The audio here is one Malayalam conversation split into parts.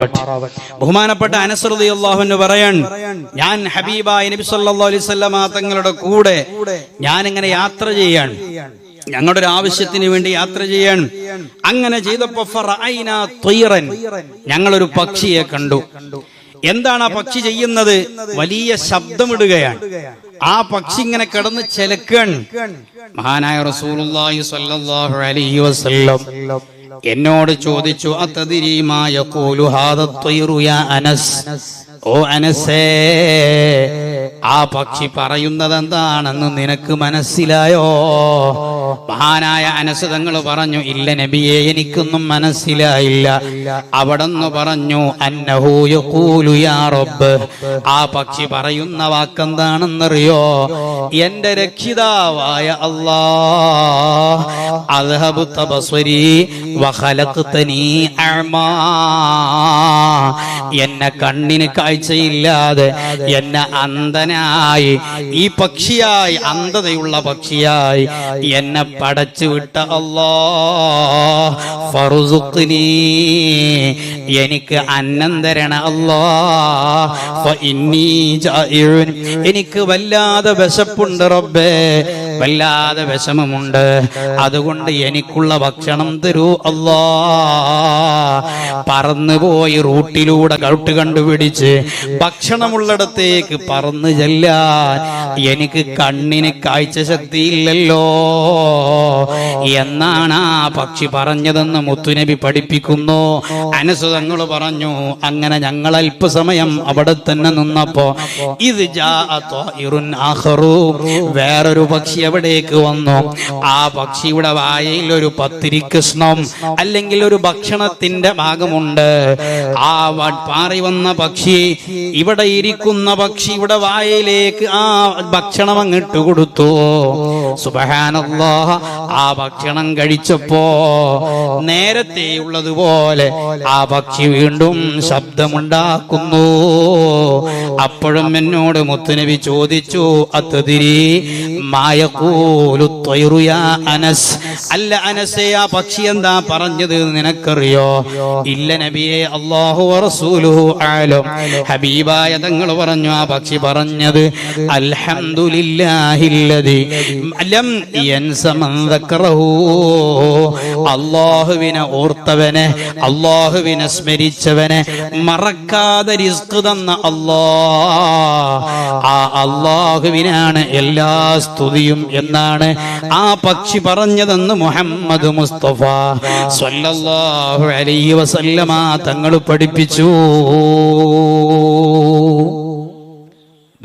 ബഹുമാനപ്പെട്ട അനസ് റളിയല്ലാഹു അൻഹു പറയാൻ, ഞാൻ ഹബീബായ നബി സല്ലല്ലാഹു അലൈഹി വസല്ലമ തങ്ങളുടെ കൂടെ ഞാൻ ഇങ്ങനെ യാത്ര ചെയ്യാൻ, ഞങ്ങളുടെ ഒരു ആവശ്യത്തിന് വേണ്ടി യാത്ര ചെയ്യാൻ. അങ്ങനെ ചെയ്തപ്പോ ഫറഅയ്നാ ത്വയ്റൻ, ഞങ്ങളൊരു പക്ഷിയെ കണ്ടു. എന്താണ് ആ പക്ഷി ചെയ്യുന്നത്? വലിയ ശബ്ദമിടുകയാണ്. ആ പക്ഷി ഇങ്ങനെ കിടന്ന് ചിലക്കാൻ. മഹാനായ റസൂലുള്ളാഹി സ്വല്ലല്ലാഹു അലൈഹി വസല്ലം എന്നോട് ചോദിച്ചു, അതദ്രി മാ യഖൂലു ഹാദ ത്വയ്റു യാ അനസ്, ഓ അനസേ, ആ പക്ഷി പറയുന്നത് എന്താണെന്ന് നിനക്ക് മനസ്സിലായോ? മഹാനായ അനസ് തങ്ങൾ പറഞ്ഞു, ഇല്ല നബിയെ, എനിക്കൊന്നും മനസ്സിലായില്ല. അവിടെന്ന് പറഞ്ഞു, അന്നഹു യഖൂലു യാ റബ്ബ്, ആ പക്ഷി പറയുന്ന വാക്കെന്താണെന്നറിയോ? എന്റെ രക്ഷിതാവായ അല്ലാഹ്, അദ്ഹബത ബസ്വരി വഖലഖതനി അഅമാ, എന്നെ കണ്ണിന് കാഴ്ചയില്ലാതെ എന്നെ അന്ധനായി, ഈ പക്ഷിയായി, അന്ധതയുള്ള പക്ഷിയായി എന്നെ പടച്ചു വിട്ട അല്ലാഹ്, ഫർസുഖ്നി, എനിക്ക് അന്നം തരണ അല്ലാഹ്, ഫഇന്നീ ജാഇഉൻ, എനിക്ക് വല്ലാതെ വിശപ്പുണ്ട് റബ്ബേ, വല്ലാതെ വിഷമമുണ്ട്, അതുകൊണ്ട് എനിക്കുള്ള ഭക്ഷണം തരൂ അല്ലാഹ്. പറന്നുപോയി റൂട്ടിലൂടെ കൗട്ട് കണ്ടുപിടിച്ച് ഭക്ഷണമുള്ളിടത്തേക്ക് പറന്നു ചെല്ലാൻ എനിക്ക് കണ്ണിന് കാഴ്ച ശക്തിയില്ലല്ലോ എന്നാണ് ആ പക്ഷി പറഞ്ഞതെന്ന് മുത്തുനബി പഠിപ്പിക്കുന്നു. അനസ് തങ്ങൾ പറഞ്ഞു, അങ്ങനെ ഞങ്ങൾ അല്പസമയം അവിടെ തന്നെ നിന്നപ്പോ ഇത് വേറൊരു പക്ഷി എവിടേക്ക് വന്നു. ആ പക്ഷിയുടെ വായയിൽ ഒരു പത്തിരി കഷ്ണം അല്ലെങ്കിൽ ഒരു ഭക്ഷണത്തിന്റെ ഭാഗമുണ്ട്. ആ പാറി വന്ന പക്ഷി, ഇവിടെ ഇരിക്കുന്ന പക്ഷിയുടെ വായയിലേക്ക് ആ ഭക്ഷണം അങ്ങിട്ട് കൊടുത്തു. സുബ്ഹാനല്ലാഹ്, ആ ഭക്ഷണം കഴിച്ചപ്പോ നേരത്തെ ഉള്ളതുപോലെ ആ പക്ഷി വീണ്ടും ശബ്ദമുണ്ടാക്കുന്നു. അപ്പോഴും എന്നോട് മുത്തുനബി ചോദിച്ചു, അതദ്രി മാ യഖൂലു ത്വയ്റു യാ അനസ്, അല്ല അനസേ, ആ പക്ഷി എന്താ പറഞ്ഞത് നിനക്കറിയോ? ഇല്ല നബിയെ, അല്ലാഹു വറസൂലുഹു അഅലം, ഹബീബായ തങ്ങൾ പറഞ്ഞു, ആ പക്ഷി പറഞ്ഞത് അൽഹംദുലില്ലാഹില്ലദി ലം യൻസ മൻ ദക്കറഹു, അല്ലാഹുവിനെ ഓർത്തവനെ, അല്ലാഹുവിനെ സ്മരിച്ചവനെ മറക്കാതെ റിസ്ക് തന്ന അല്ലാഹ്, ആ അല്ലാഹുവിനാണ് എല്ലാ സ്തുതിയും എന്നാണ് ആ പക്ഷി പറഞ്ഞതെന്ന് മുഹമ്മദ് മുസ്തഫ സ്വല്ലല്ലാഹു അലൈഹി വസല്ലമ തങ്ങൾ പഠിപ്പിച്ചു.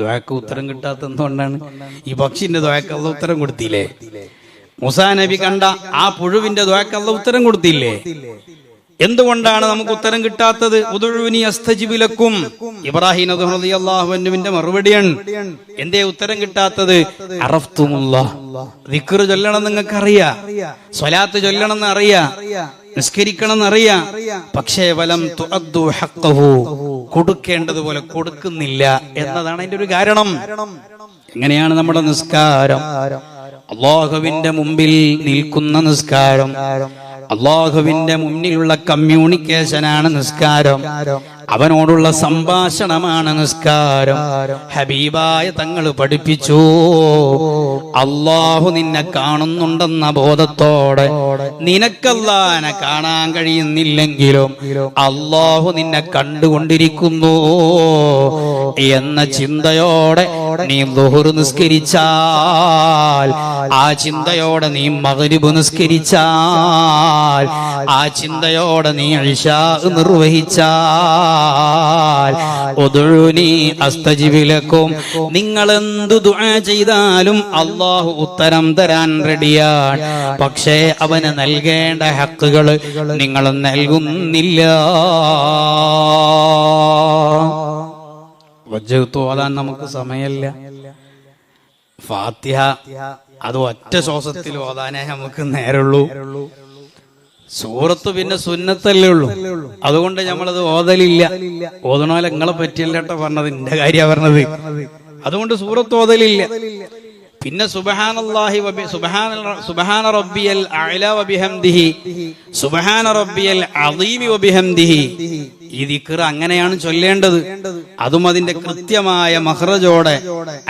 ദുആക്ക് ഉത്തരം കിട്ടാത്ത എന്തുകൊണ്ടാണ്? ഈ പക്ഷിന്റെ ദുആക്ക് അല്ലാഹു ഉത്തരം കൊടുത്തില്ലേ? മൂസാ നബി കണ്ട ആ പുഴുവിന്റെ ദുആക്ക് അല്ലാഹു ഉത്തരം കൊടുത്തില്ലേ? എന്തുകൊണ്ടാണ് നമുക്ക് ഉത്തരം കിട്ടാത്തത്? ഉദുഉനി അസ്തജിബ് ലക്കും, ഇബ്രാഹിം നബി റളിയല്ലാഹു അൻഹുവിന്റെ മറുപടിയാണ്. എന്തേ ഉത്തരം കിട്ടാത്തത്? അറഫ്തുമുല്ലാഹ്, ദിക്ർ ചൊല്ലണം നിങ്ങൾക്ക് അറിയാം, സ്വലാത്ത് ചൊല്ലണം എന്ന് അറിയാം, നിസ്കരിക്കണം എന്നറിയാം, പക്ഷേ വലം തുഅദ്ദു ഹഖ്ഖഹു, കൊടുക്കേണ്ടതുപോലെ കൊടുക്കുന്നില്ല എന്നതാണ് അതിന്റെ ഒരു കാരണം. എങ്ങനെയാണ് നമ്മുടെ നിസ്കാരം? അല്ലാഹുവിന്റെ മുമ്പിൽ നിൽക്കുന്ന നിസ്കാരം, അല്ലാഹുവിന്റെ മുന്നിലുള്ള കമ്മ്യൂണിക്കേഷനാണ് നിസ്കാരം, അവനോടുള്ള സംഭാഷണമാണ് നിസ്കാരം. ഹബീബായ തങ്ങൾ പഠിപ്പിച്ചു, അല്ലാഹു നിന്നെ കാണുന്നുണ്ടെന്ന ബോധത്തോടെ, നിനക്കല്ലാഹനെ കാണാൻ കഴിയുന്നില്ലെങ്കിലും അല്ലാഹു നിന്നെ കണ്ടുകൊണ്ടിരിക്കുന്നു എന്ന ചിന്തയോടെ നീ ളുഹർ നിസ്കരിച്ചാൽ, ആ ചിന്തയോടെ നീ മഗ്രിബ് നിസ്കരിച്ചാൽ, ആ ചിന്തയോടെ നീ ഇശാ നിർവഹിച്ചാൽ, ഉദുഉനി അസ്തജിബ് ലക്കും, നിങ്ങൾ എന്തു ദുആ ചെയ്താലും അല്ലാഹു ഉത്തരം തരാൻ റെഡിയാണ്. പക്ഷേ അവന് നൽകേണ്ട ഹക്കുകൾ നിങ്ങൾ നൽകുന്നില്ല. വജ്ജഹ്തു ഓതാൻ നമുക്ക് സമയമില്ല. ഫാത്തിഹ അത് ഒറ്റ ശ്വാസത്തിൽ ഓതാനേ നമുക്ക് നേരമുള്ളൂ. സൂറത്ത് പിന്നെ സുന്നത്തല്ലേ ഉള്ളൂ, അതുകൊണ്ട് നമ്മളത് ഓതലില്ല. ഓതണോലെ നിങ്ങളെ പറ്റിയല്ല കേട്ടോ പറഞ്ഞത്, എന്റെ കാര്യ പറഞ്ഞത്. അതുകൊണ്ട് സൂറത്ത് ഓതലില്ല. പിന്നെ സുബ്ഹാനല്ലാഹി സുബ്ഹാന റബ്ബിയൽ അഅല വബിഹംദിഹി സുബ്ഹാന റബ്ബിയൽ അദീം വബിഹംദിഹി. ഈ ദിക്ർ അങ്ങനെയാണ് ചൊല്ലേണ്ടത്. അതും അതിന്റെ കൃത്യമായ മഖ്റജോടെ,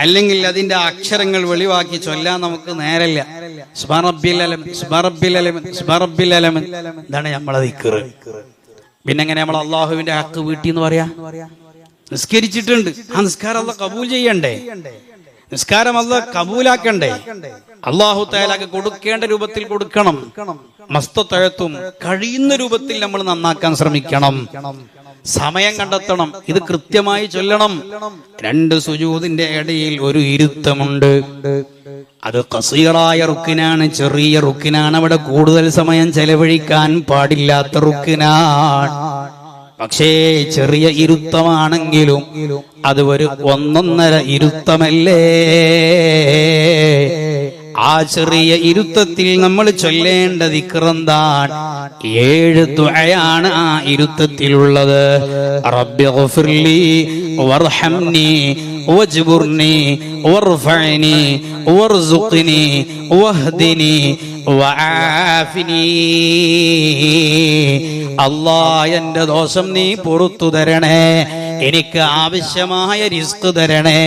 അല്ലെങ്കിൽ അതിന്റെ അക്ഷരങ്ങൾ വെളിവാക്കി ചൊല്ലാൻ നമുക്ക് നേരല്ല. സുബ്ഹാന റബ്ബിൽ അലം, സുബ്ഹാന റബ്ബിൽ അലം, സുബ്ഹാന റബ്ബിൽ അലം, ഇതാണ് നമ്മളെ ദിക്ർ. പിന്നെ എങ്ങനെ നമ്മൾ അള്ളാഹുവിന്റെ ഹക്ക് വീട്ടി എന്ന് പറയാ? നിസ്കരിച്ചിട്ടുണ്ട്, ആ നിസ്കാരം അല്ലാഹ് കബൂൽ ചെയ്യണ്ടേ? നിസ്കാരം അല്ലാഹ് കബൂലാക്കണ്ടേ? അല്ലാഹു തആലക്ക് കൊടുക്കേണ്ട രൂപത്തിൽ കൊടുക്കണം. മസ്തതഅത്തും, കഴിയുന്ന രൂപത്തിൽ നമ്മൾ നന്നാക്കാൻ ശ്രമിക്കണം. സമയം കണ്ടെത്തണം. ഇത് കൃത്യമായി ചൊല്ലണം. 2 സുജൂദിന്റെ ഇടയിൽ ഒരു ഇരുത്തമുണ്ട്. അത് ഖസീറായ റുക്കിനാണ്, ചെറിയ റുക്കിനാണ്. അവിടെ കൂടുതൽ സമയം ചെലവഴിക്കാൻ പാടില്ലാത്ത റുക്കിനാണ്. പക്ഷേ ചെറിയ ഇരുത്തമാണെങ്കിലും അത് ഒരു 1.5 ഇരുത്തമല്ലേ? ആ ചെറിയ ഇരുത്തത്തിൽ നമ്മൾ ചൊല്ലേണ്ട ദിക്റെന്താണ്? 7 ദുആയാണ് ആ ഇരുത്തത്തിലുള്ളത്. റബ്ബി ഗഫിർലി വർഹംനി വജ്ബുർനി വർഫഅനി വർസുഖ്നി വഹ്ദിനി വആഫിനി. അല്ലാഹ് എന്റെ ദോഷം നീ പുറത്തു തരണേ, എനിക്ക് ആവശ്യമായ റിസ്ക് തരണേ,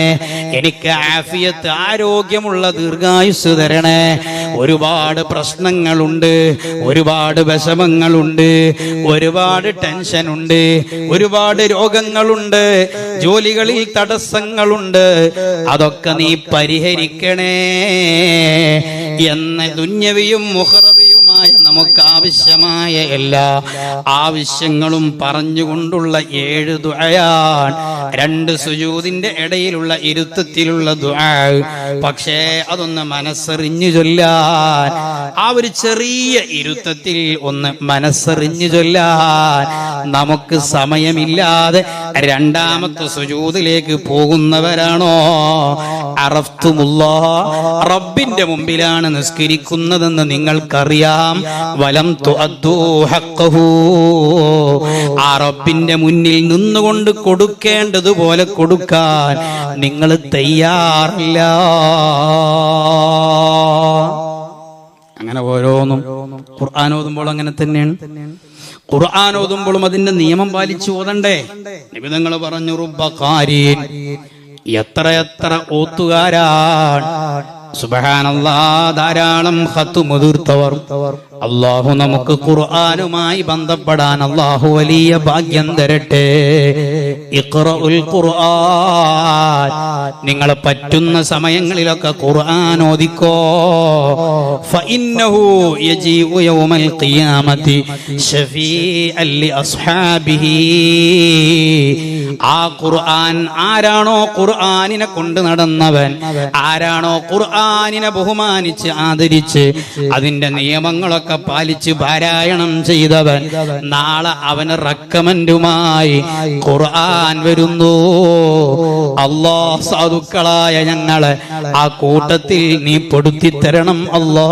എനിക്ക് ആഫിയത്ത്, ആരോഗ്യമുള്ള ദീർഘായുസ് തരണേ. ഒരുപാട് പ്രശ്നങ്ങളുണ്ട്, ഒരുപാട് വിഷമങ്ങളുണ്ട്, ഒരുപാട് ടെൻഷനുണ്ട്, ഒരുപാട് രോഗങ്ങളുണ്ട്, ജോലികളിൽ തടസ്സങ്ങളുണ്ട്. അതൊക്കെ നീ പരിഹരിക്കണേ എന്ന് ദുന്യവിയും മുഖറവിയുമായ നമുക്ക് ആവശ്യമായ എല്ലാ ആവശ്യങ്ങളും പറഞ്ഞുകൊണ്ടുള്ള 7 ദുആയാണ്. 2 സുജൂദിന്റെ ഇടയിലുള്ള ഇരുത്തത്തിലുള്ള ദുആ. പക്ഷേ അതൊന്ന് മനസ്സറിഞ്ഞു ചൊല്ലാൻ, ആ ഒരു ചെറിയ ഇരുത്തത്തിൽ ഒന്ന് മനസ്സറിഞ്ഞു ചൊല്ലാൻ നമുക്ക് സമയമില്ലാതെ 2ാമത്തെ സുജൂദിലേക്ക് പോകുന്നവരാണോ? അറഫ്തുമുല്ലാഹ്, റബ്ബിന്റെ മുമ്പിലാണ് നിസ്കരിക്കുന്നതെന്ന് നിങ്ങൾക്കറിയാം. വലം തുഅദ്ദൂ ഹഖ്ഖഹു, ആ റബ്ബിന്റെ മുന്നിൽ നിന്നുകൊണ്ട് കൊടുക്കേണ്ടതുപോലെ കൊടുക്കാൻ നിങ്ങൾ തയ്യാറില്ല. അങ്ങനെ ഓരോന്നും ഖുർആൻ ഓതുമ്പോൾ അങ്ങനെ തന്നെയാണ്. ഖുർആൻ ഓതുമ്പോഴും അതിന്റെ നിയമം പാലിച്ചു ഓതണ്ടേ? നബി തങ്ങൾ പറഞ്ഞു, റുബ്ബ ഖാരീൻ, എത്രയെത്ര ഓത്തുകാരാണ്. സുബ്ഹാനല്ലാഹ്, ധാരാളം ഖത്ത് മുതിർത്തവർ. അല്ലാഹു നമുക്ക് ഖുർആനുമായി ബന്ധപ്പെടാൻ അല്ലാഹു വലിയ ഭാഗ്യം തരട്ടെ. ഇഖ്റഉൽ ഖുർആൻ, നിങ്ങൾ പറ്റുന്ന സമയങ്ങളിലൊക്കെ ഖുർആൻ ഓദിക്കോ. ഫഇന്നഹു യജീഉ യൗമൽ ഖിയാമത്തി ശഫീഅൻ ലി അസ്ഹാബിഹി. ആ ഖുർആൻ, ആരാണോ ഖുർആനിനെ കൊണ്ട് നടന്നവൻ, ആരാണോ ഖുർആനിനെ ബഹുമാനിച്ച് ആദരിച്ച് അതിന്റെ നിയമങ്ങളൊക്കെ പാലിച്ച് പാരായണം ചെയ്തവൻ, നാളെ അവന് റെക്കമെൻഡുമായി ഖുർആൻ വരുന്നു. അല്ലാഹ് സാധുക്കളായ ഞങ്ങളെ ആ കൂട്ടത്തിൽ നീ പെടുത്തി തരണം അല്ലാഹ്.